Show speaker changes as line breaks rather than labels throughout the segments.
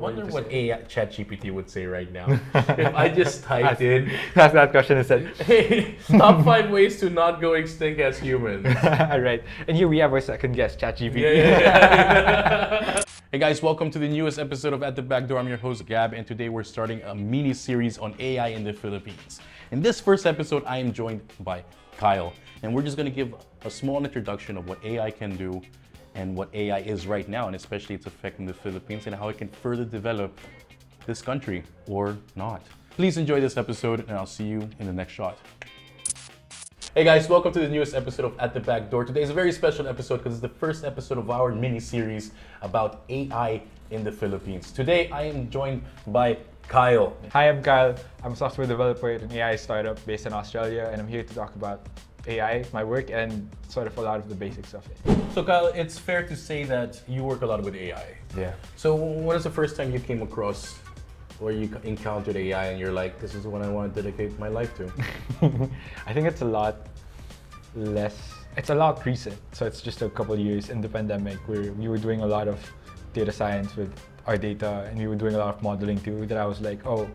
wonder what ChatGPT would say right now. If I just typed in,
That's that question is said.
hey, top 5 ways to not go extinct as humans.
Right. And here we have our second guest, ChatGPT.
Yeah. Hey guys, welcome to the newest episode of At the Backdoor. I'm your host Gab, and today we're starting a mini-series on AI in the Philippines. In this first episode, I am joined by Kyle, and we're just going to give a small introduction of what AI can do and what AI is right now, and especially its effect in the Philippines and how it can further develop this country or not. Please enjoy this episode, and I'll see you in the next shot. Hey guys, welcome to the newest episode of At the Backdoor. Today is a very special episode because it's the first episode of our mini-series about AI in the Philippines. Today, I am joined by Kyle.
Hi, I'm Kyle. I'm a software developer at an AI startup based in Australia, and I'm here to talk about AI, my work, and sort of a lot of the basics of it.
So Kyle, it's fair to say that you work a lot with AI.
Yeah.
So when is the first time you came across or you encountered AI and you're like, this is what I want to dedicate my life to?
I think it's a lot recent. So it's just a couple years in the pandemic where we were doing a lot of data science with our data, and we were doing a lot of modeling too, that I was like, oh,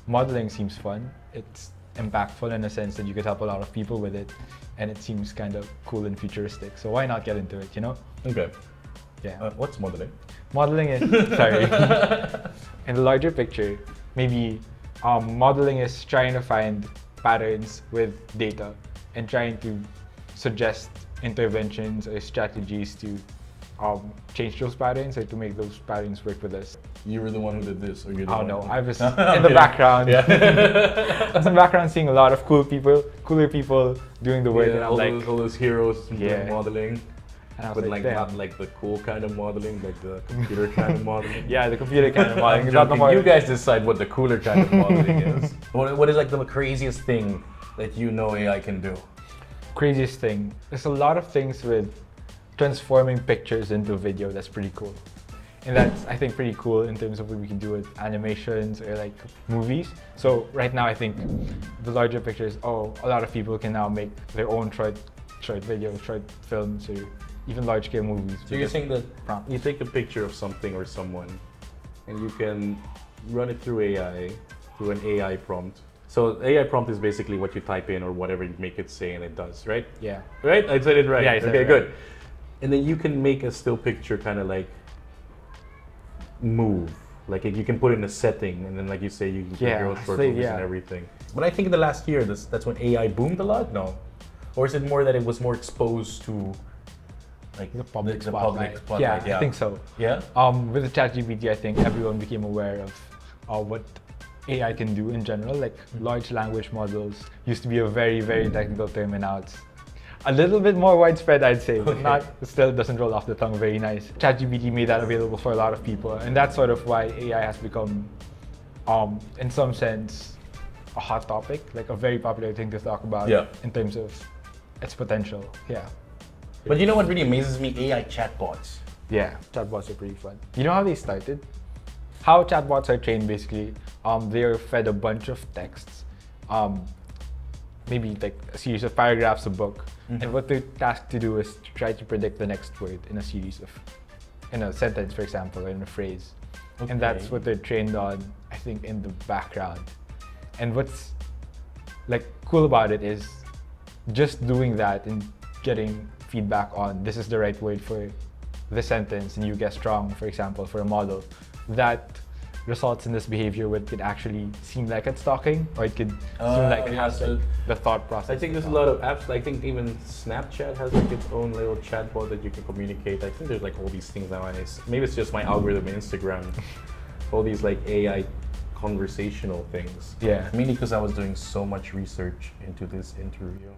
modeling seems fun. It's impactful in a sense that you could help a lot of people with it, and it seems kind of cool and futuristic. So why not get into it, you know?
Okay.
Yeah.
What's modeling?
Modeling is, sorry. In the larger picture, maybe modeling is trying to find patterns with data and trying to suggest interventions or strategies to change those patterns or to make those patterns work with us.
You were the one who did this, or you're the one?
Oh no, I was in the background.
Yeah.
I was in the background seeing a lot of cooler people doing the work,
Yeah,
and I'm like,
all those heroes
Yeah.
doing modeling.
and I was
But
like,
like
damn.
not like the cool kind of modeling, like the computer kind of modeling.
Yeah, the computer kind of modeling.
I'm
Not the
joking.
more-
You guys decide what the cooler kind of modeling is. What is like the craziest thing that you know AI can do?
Craziest thing. There's a lot of things with transforming pictures into video that's pretty cool. And that's, I think, pretty cool in terms of what we can do with animations or like movies. So right now, I think the larger picture is, a lot of people can now make their own short videos, short films, or even large-scale movies.
So you're saying that
prompt.
you take a picture of something or someone, and you can run it through AI, through an AI prompt. So AI prompt is basically what you type in or whatever you make it say, and it does, right?
Yeah.
Right? I said it right.
Yeah, you said
okay,
it right.
good. And then you can make a still picture kind of like move. Like you can put in a setting, and then like you say, you can
Yeah,
get your own short
so,
movies
yeah.
and everything. But I think in the last year, that's when AI boomed a lot. No, or is it more that it was more exposed to like
The public
the
spotlight.
public spotlight?
Yeah, I think so.
Yeah.
With the ChatGPT, I think everyone became aware of what AI can do in general. Like large language models used to be a very, very technical term, and now it's a little bit more widespread, I'd say, but it still doesn't roll off the tongue very nice. ChatGPT made that available for a lot of people, and that's sort of why AI has become, in some sense, a hot topic, like a very popular thing to talk about in terms of its potential. Yeah.
But you know what really amazes me? AI chatbots.
Yeah, chatbots are pretty fun. You know how they started? How chatbots are trained, basically, they are fed a bunch of texts, maybe like a series of paragraphs, a book, and what they're tasked to do is to try to predict the next word in a sentence, for example, or in a phrase.
Okay.
And that's what they're trained on, I think, in the background. And what's like cool about it is just doing that and getting feedback on this is the right word for the sentence, and you guess wrong, for example, for a model, that results in this behavior where it could actually seem like it's talking, or it could seem like it has
so
the thought process.
I think there's a lot of apps. I think even Snapchat has like its own little chatbot that you can communicate. I think there's like all these things nowadays. Maybe it's just my algorithm in Instagram. All these like AI conversational things.
Yeah.
Mainly because I was doing so much research into this interview.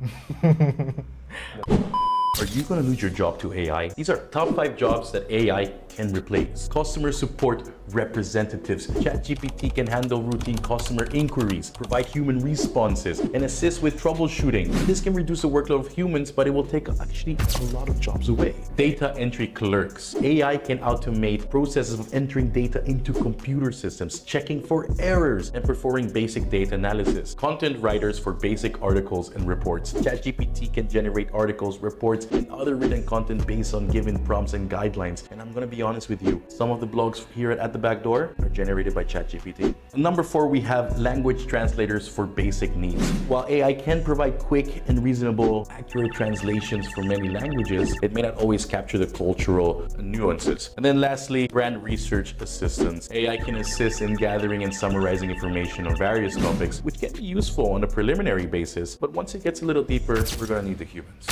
Are you going to lose your job to AI? These are top 5 jobs that AI can replace. Customer support representatives. ChatGPT can handle routine customer inquiries, provide human responses, and assist with troubleshooting. This can reduce the workload of humans, but it will take actually a lot of jobs away. Data entry clerks. AI can automate processes of entering data into computer systems, checking for errors, and performing basic data analysis. Content writers for basic articles and reports. ChatGPT can generate scientific articles, reports, and other written content based on given prompts and guidelines. And I'm gonna be honest with you, some of the blogs here at the Backdoor are generated by ChatGPT. Number 4, we have language translators for basic needs. While AI can provide quick and reasonable, accurate translations for many languages, it may not always capture the cultural nuances. And then lastly, brand research assistance. AI can assist in gathering and summarizing information on various topics, which can be useful on a preliminary basis. But once it gets a little deeper, we're gonna need the humans.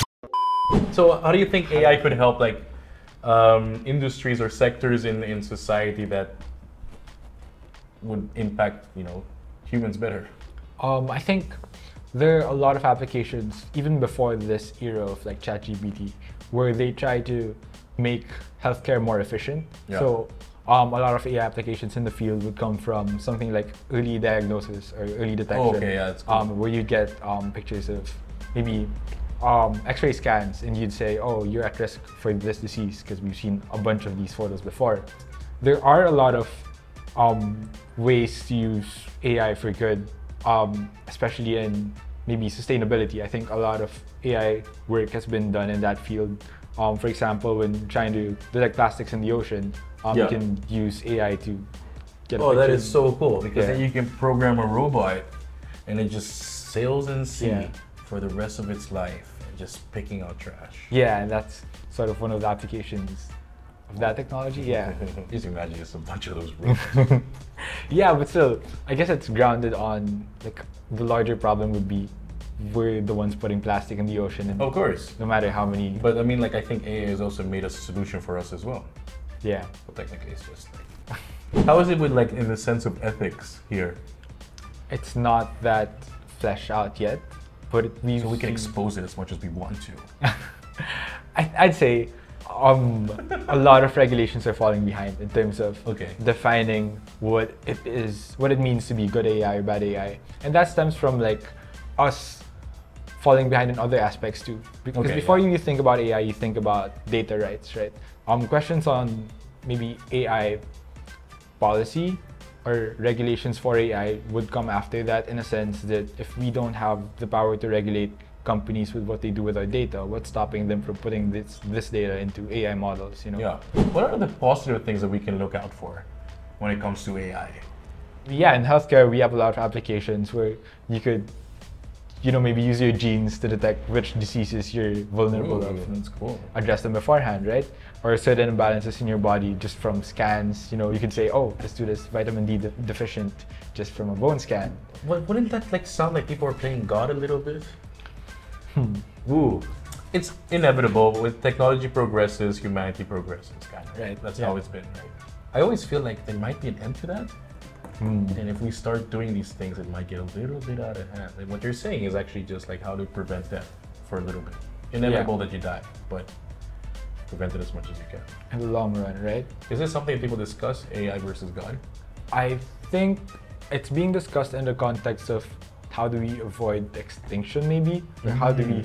So how do you think AI could help like industries or sectors in society that would impact, humans better?
I think there are a lot of applications, even before this era of like ChatGPT, where they try to make healthcare more efficient.
Yeah.
So a lot of AI applications in the field would come from something like early diagnosis or early detection.
Oh, okay, yeah, that's cool.
Where you get pictures of maybe X-ray scans, and you'd say, oh, you're at risk for this disease because we've seen a bunch of these photos before. There are a lot of ways to use AI for good, especially in maybe sustainability. I think a lot of AI work has been done in that field. For example, when trying to detect plastics in the ocean, you can use AI to get a picture.
That is so cool, because then you can program a robot and it just sails in the sea for the rest of its life, and just picking out trash.
Yeah, and that's sort of one of the applications of that technology. Yeah.
Just imagine just a bunch of those robots.
Yeah, but still, I guess it's grounded on like the larger problem would be we're the ones putting plastic in the ocean, and
of course,
no matter how many.
But I mean, like, I think AI has also made a solution for us as well.
Yeah.
But technically, it's just like, how is it with like in the sense of ethics here?
It's not that fleshed out yet, but
so we can expose it as much as we want to.
I'd say a lot of regulations are falling behind in terms of defining what it means to be good AI or bad AI, and that stems from like us falling behind in other aspects too. Because before you think about AI, you think about data rights, right? Questions on maybe AI policy or regulations for AI would come after that, in a sense that if we don't have the power to regulate companies with what they do with our data, what's stopping them from putting this data into AI models,
Yeah. What are the positive things that we can look out for when it comes to AI?
Yeah, in healthcare, we have a lot of applications where you could, maybe use your genes to detect which diseases you're vulnerable of.
That's cool.
Address them beforehand, right? Or certain imbalances in your body just from scans. You could say, oh, let's do this vitamin D deficient just from a bone scan.
Wouldn't that like sound like people are playing God a little bit? Ooh, it's inevitable. With technology progresses, humanity progresses, kind of.
Right.
That's how it's been, right? I always feel like there might be an end to that. And if we start doing these things, it might get a little bit out of hand. And what you're saying is actually just like how to prevent death for a little bit. Inevitable that you die, but prevent it as much as you can.
In the long run, right?
Is this something people discuss, AI versus God?
I think it's being discussed in the context of how do we avoid extinction, maybe? Or how do we,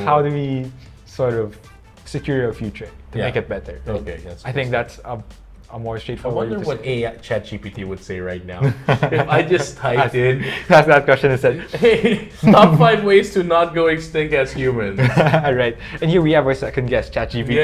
how do we sort of secure our future to make it better? Right?
Okay, yes.
I think that's a more straightforward.
I wonder what ChatGPT would say right now. If I just typed in,
ask that question and said,
hey, top 5 ways to not go extinct as humans.
Right. And here we have our second guest, ChatGPT.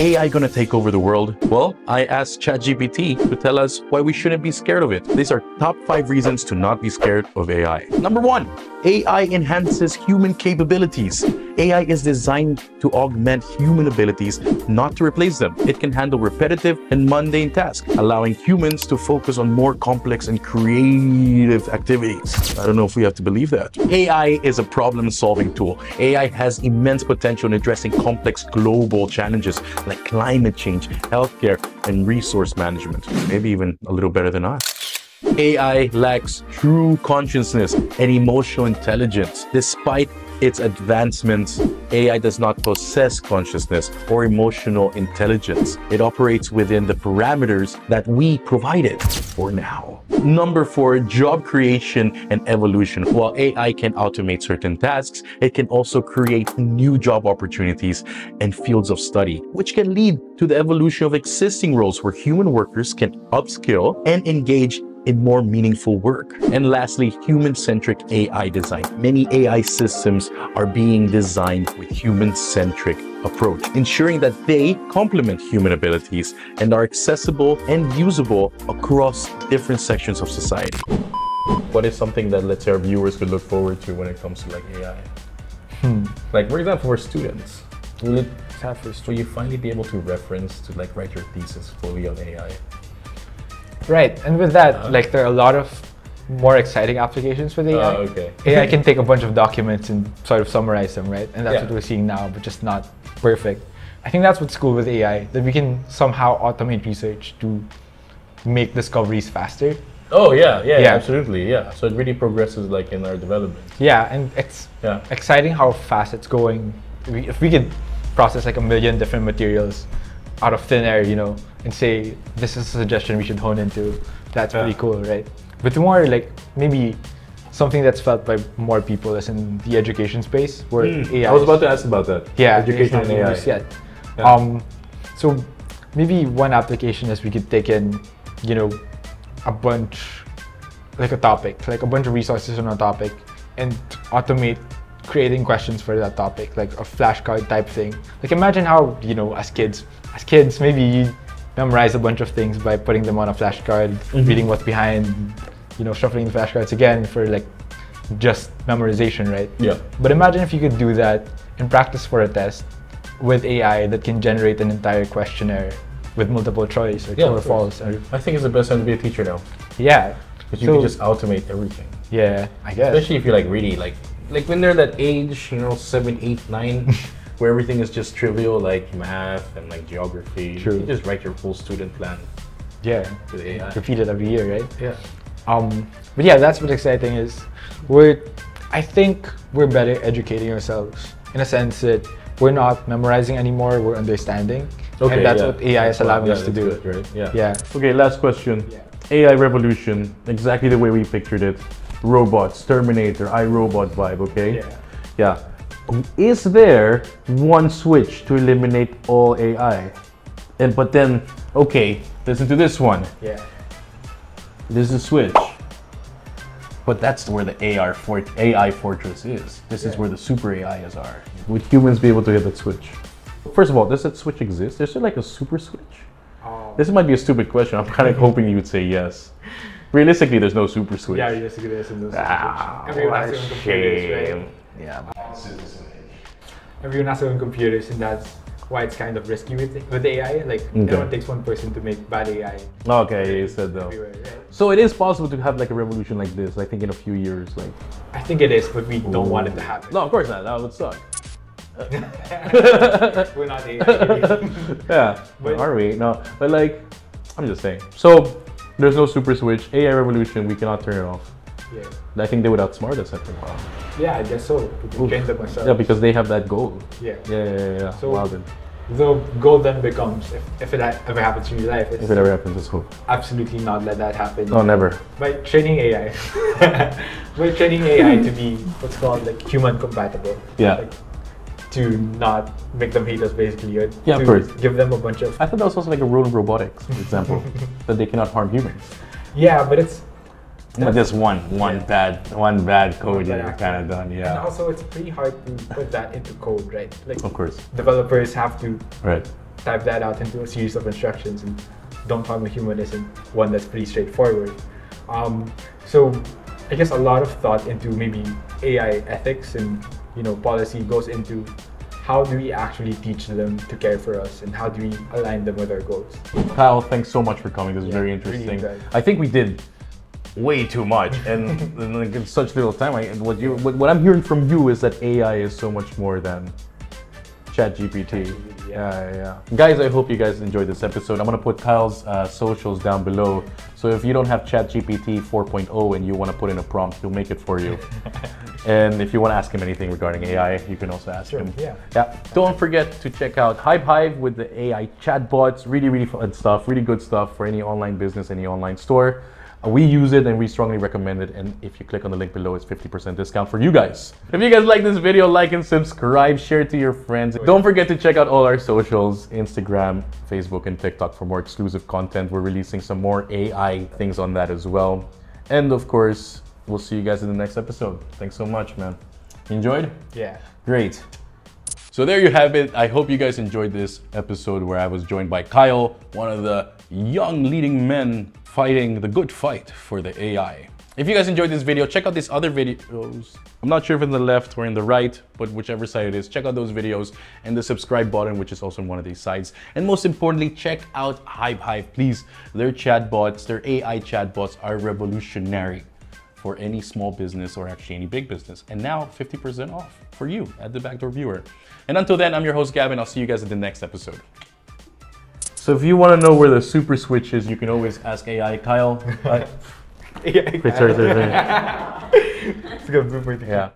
AI gonna take over the world? Well, I asked ChatGPT to tell us why we shouldn't be scared of it. These are top 5 reasons to not be scared of AI. Number 1, AI enhances human capabilities. AI is designed to augment human abilities, not to replace them. It can handle repetitive and mundane tasks, allowing humans to focus on more complex and creative activities. I don't know if we have to believe that. AI is a problem-solving tool. AI has immense potential in addressing complex global challenges like climate change, healthcare, and resource management. Maybe even a little better than us. AI lacks true consciousness and emotional intelligence. Despite its advancements, AI does not possess consciousness or emotional intelligence. It operates within the parameters that we provided for now. Number 4, job creation and evolution. While AI can automate certain tasks, it can also create new job opportunities and fields of study, which can lead to the evolution of existing roles where human workers can upskill and engage in more meaningful work. And lastly, human-centric AI design. Many AI systems are being designed with human-centric approach, ensuring that they complement human abilities and are accessible and usable across different sections of society. What is something that, let's say, our viewers could look forward to when it comes to like AI? Like, for example, for students, will you finally be able to reference to like write your thesis fully on AI?
Right, and with that, like there are a lot of more exciting applications with AI.
Okay.
AI can take a bunch of documents and sort of summarize them, right? And that's what we're seeing now, but just not perfect. I think that's what's cool with AI, that we can somehow automate research to make discoveries faster.
Oh yeah, absolutely, yeah. So it really progresses like in our development.
Yeah, and it's exciting how fast it's going. If we could process like 1 million different materials out of thin air, you know, and say, this is a suggestion we should hone into, that's pretty cool, right? But more like maybe something that's felt by more people is in the education space where AI.
I was about to ask about that.
Yeah,
education and AI.
Yet. So maybe one application is we could take in, you know, a bunch, like a topic, like a bunch of resources on a topic, and automate creating questions for that topic, like a flashcard type thing. Like imagine how, you know, as kids, maybe you memorize a bunch of things by putting them on a flashcard, reading what's behind, you know, shuffling the flashcards again for like just memorization, right?
Yeah.
But imagine if you could do that in practice for a test with AI that can generate an entire questionnaire with multiple choice or true or false. Or,
I think it's the best time to be a teacher now.
Yeah.
Because you can just automate everything.
Yeah, I guess.
Especially if you're like really like when they're that age, you know, 7, 8, 9, where everything is just trivial, like math and like geography.
True.
You just write your full student plan.
Yeah.
With AI.
Repeat it every year, right?
Yeah.
But yeah, that's what's exciting is I think we're better educating ourselves in a sense that we're not memorizing anymore, we're understanding. Okay, and that's what AI is allowing us to do.
Good, right? Yeah.
Yeah.
Okay, last question. Yeah. AI revolution, exactly the way we pictured it. Robots, Terminator, iRobot vibe, okay?
Yeah.
Yeah. Is there one switch to eliminate all AI? But then, okay, listen to this one.
Yeah.
This is a switch. But that's where the AI fortress is. This is where the super AIs are. Would humans be able to hit that switch? First of all, does that switch exist? Is there like a super switch? This might be a stupid question. I'm kind of hoping you would say yes. Realistically, there's no super switch.
Yeah, realistically, there's no super switch.
Everyone has their own computers, right? Yeah.
Everyone has their own computers, and that's why it's kind of risky with AI. Like, it only takes one person to make bad AI.
Okay, you said though.
Right?
So it is possible to have like a revolution like this, I think in a few years. Like,
I think it is, but we don't want it to happen.
No, of course not. That would suck.
We're not AI.
Yeah, but, are we? No, but like, I'm just saying. So there's no super switch. AI revolution, we cannot turn it off.
Yeah.
I think they would outsmart us after a while.
Yeah, I guess so. We can train them ourselves.
Yeah, because they have that goal.
Yeah.
Yeah.
So
wow, then.
the goal then becomes, if it ever happens in your life,
if it ever happens, let's hope.
Absolutely not let that happen.
No, never.
By training AI. By training AI to be what's called like human compatible.
Yeah.
Like, to not make them hate us basically. Or
yeah,
to
of course.
Give them a bunch of...
I thought that was also like a rule of robotics, for example. that they cannot harm humans.
Yeah, but it's...
But just one bad code, you're kind of done, yeah.
And also, it's pretty hard to put that into code, right? Like,
of course.
Developers have to
type
that out into a series of instructions, and don't harm a human isn't one that's pretty straightforward. So I guess a lot of thought into maybe AI ethics and policy goes into how do we actually teach them to care for us, and how do we align them with our goals.
Kyle, thanks so much for coming. This is very interesting.
Really
I think we did way too much and in such little time. What I'm hearing from you is that AI is so much more than ChatGPT. Yeah. Guys, I hope you guys enjoyed this episode. I'm gonna put Kyle's socials down below. So if you don't have ChatGPT 4.0 and you want to put in a prompt, he'll make it for you. And if you want to ask him anything regarding AI, you can also ask him. Yeah. Don't forget to check out Hive with the AI chatbots. Really fun stuff, really good stuff for any online business, any online store. We use it and we strongly recommend it. And if you click on the link below, it's 50% discount for you guys. If you guys like this video, like and subscribe, share it to your friends. Don't forget to check out all our socials, Instagram, Facebook, and TikTok for more exclusive content. We're releasing some more AI things on that as well. And of course, we'll see you guys in the next episode. Thanks so much, man. You enjoyed?
Yeah.
Great. So there you have it. I hope you guys enjoyed this episode where I was joined by Kyle, one of the young leading men fighting the good fight for the AI. If you guys enjoyed this video, check out these other videos. I'm not sure if in the left or in the right, but whichever side it is, check out those videos and the subscribe button, which is also on one of these sides. And most importantly, check out Hive, please. Their chatbots, their AI chatbots are revolutionary for any small business or actually any big business. And now 50% off for you at the Backdoor Viewer. And until then, I'm your host, Gavin. I'll see you guys in the next episode. So if you want to know where the super switch is, you can always ask AI. Kyle.
AI.
Wait, sorry.
It's a good
Yeah.